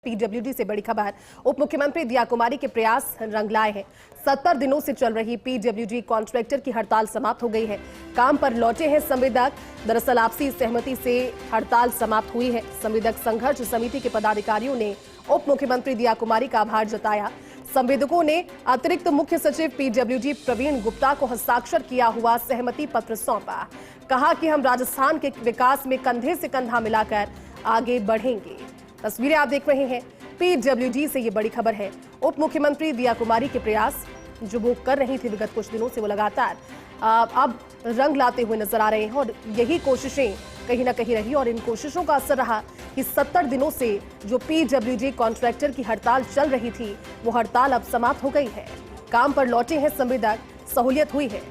PWD से बड़ी खबर। उप मुख्यमंत्री दिया कुमारी के प्रयास रंग लाए हैं। 70 दिनों से चल रही पीडब्ल्यूडी कॉन्ट्रैक्टर की हड़ताल समाप्त हो गई है। काम पर लौटे हैं संविदक। दरअसल आपसी सहमति से हड़ताल समाप्त हुई है। संविदक संघर्ष समिति के पदाधिकारियों ने उप मुख्यमंत्री दिया कुमारी का आभार जताया। संवेदकों ने अतिरिक्त मुख्य सचिव पीडब्ल्यूडी प्रवीण गुप्ता को हस्ताक्षर किया हुआ सहमति पत्र सौंपा। कहा कि हम राजस्थान के विकास में कंधे से कंधा मिलाकर आगे बढ़ेंगे। तस्वीरें आप देख रहे हैं, पीडब्ल्यूडी से ये बड़ी खबर है। उप मुख्यमंत्री दिया कुमारी के प्रयास जो वो कर रही थी विगत कुछ दिनों से, वो लगातार अब रंग लाते हुए नजर आ रहे हैं और यही कोशिशें कहीं ना कहीं रही और इन कोशिशों का असर रहा कि 70 दिनों से जो पीडब्ल्यूडी कॉन्ट्रैक्टर की हड़ताल चल रही थी वो हड़ताल अब समाप्त हो गई है। काम पर लौटे हैं संविदक, सहूलियत हुई है।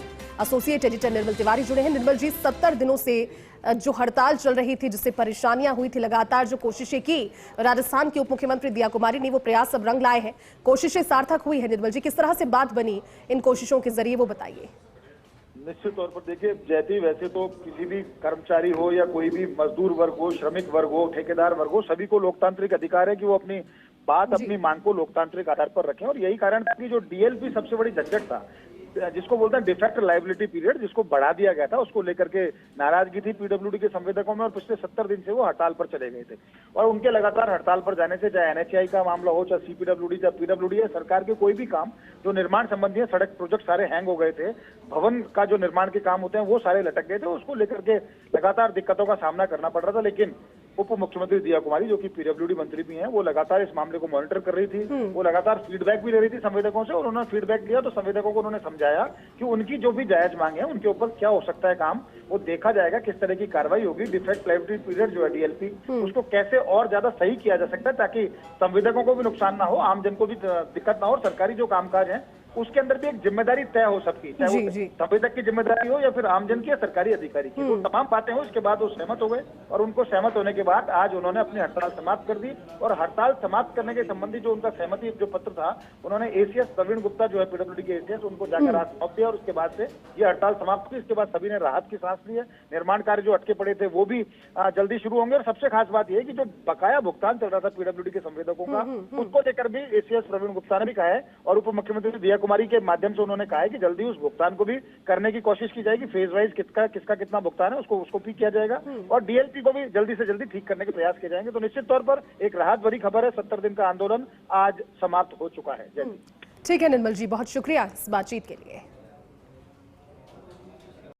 एसोसिएट एडिटर निर्मल तिवारी जुड़े हैं। निर्मल जी, 70 दिनों से जो हड़ताल चल रही थी, जिससे परेशानियां हुई थी, लगातार जो कोशिशें की राजस्थान के उप मुख्यमंत्री दिया कुमारी ने, वो प्रयास अब रंग लाए हैं, कोशिशें सार्थक हुई है। निर्मल जी, किस तरह से बात बनी इन कोशिशों के जरिए, वो बताइए। निश्चित तौर पर देखिए, जैती वैसे तो किसी भी कर्मचारी हो या कोई भी मजदूर वर्ग हो, श्रमिक वर्ग हो, ठेकेदार वर्ग हो, सभी को लोकतांत्रिक अधिकार है कि वो अपनी बात, अपनी मांग को लोकतांत्रिक आधार पर रखें। और यही कारण था कि जो डीएलपी सबसे बड़ी झंझट था, जिसको बोलते हैं डिफेक्ट लायबिलिटी पीरियड, जिसको बढ़ा दिया गया था, उसको लेकर के नाराजगी थी पीडब्ल्यूडी के संवेदकों में और पिछले 70 दिन से वो हड़ताल पर चले गए थे। और उनके लगातार हड़ताल पर जाने से, चाहे एनएचएआई का मामला हो, चाहे सीपीडब्ल्यूडी, चाहे पीडब्ल्यूडी या सरकार के कोई भी काम जो निर्माण संबंधी है, सड़क प्रोजेक्ट सारे हैंग हो गए थे। भवन का जो निर्माण के काम होते हैं वो सारे लटक गए थे। उसको लेकर के लगातार दिक्कतों का सामना करना पड़ रहा था। लेकिन उप मुख्यमंत्री दिया कुमारी, जो कि पीडब्ल्यूडी मंत्री भी हैं, वो लगातार इस मामले को मॉनिटर कर रही थी। वो लगातार फीडबैक भी ले रही थी संवेदकों से, और उन्होंने फीडबैक दिया तो संवेदकों को उन्होंने समझाया कि उनकी जो भी जायज मांग है उनके ऊपर क्या हो सकता है काम, वो देखा जाएगा, किस तरह की कार्रवाई होगी। डिफेक्ट लायबिलिटी पीरियड जो है डीएलपी, उसको कैसे और ज्यादा सही किया जा सकता है ताकि संवेदकों को भी नुकसान ना हो, आमजन को भी दिक्कत ना हो। सरकारी जो कामकाज है उसके अंदर भी एक जिम्मेदारी तय हो सकती है, चाहे वो संवेदक की जिम्मेदारी हो या फिर आमजन की या सरकारी अधिकारी की। तो तमाम बातें हो, इसके बाद वो सहमत हो गए और उनको सहमत होने के बाद आज उन्होंने अपनी हड़ताल समाप्त कर दी। और हड़ताल समाप्त करने के संबंधी जो उनका सहमति जो पत्र था, उन्होंने एसीएस प्रवीण गुप्ता जो है पीडब्ल्यूडी के एसीएस, उनको जाकर आज सौंप दिया और उसके बाद से ये हड़ताल समाप्त हुई। इसके बाद सभी ने राहत की सांस ली है। निर्माण कार्य जो अटके पड़े थे वो भी जल्दी शुरू होंगे। और सबसे खास बात यह है कि जो बकाया भुगतान चल रहा था पीडब्ल्यूडी के संवेदकों का, उसको लेकर भी एसीएस प्रवीण गुप्ता ने भी कहा है और उप मुख्यमंत्री दिया कुमारी के माध्यम से उन्होंने कहा है कि जल्दी उस भुगतान को भी करने की कोशिश की जाएगी। फेज वाइज किसका कितना भुगतान है उसको भी किया जाएगा और डीएलपी को भी जल्दी से जल्दी ठीक करने के प्रयास किए जाएंगे। तो निश्चित तौर पर एक राहत भरी खबर है। 70 दिन का आंदोलन आज समाप्त हो चुका है। ठीक है निर्मल जी, बहुत शुक्रिया इस बातचीत के लिए।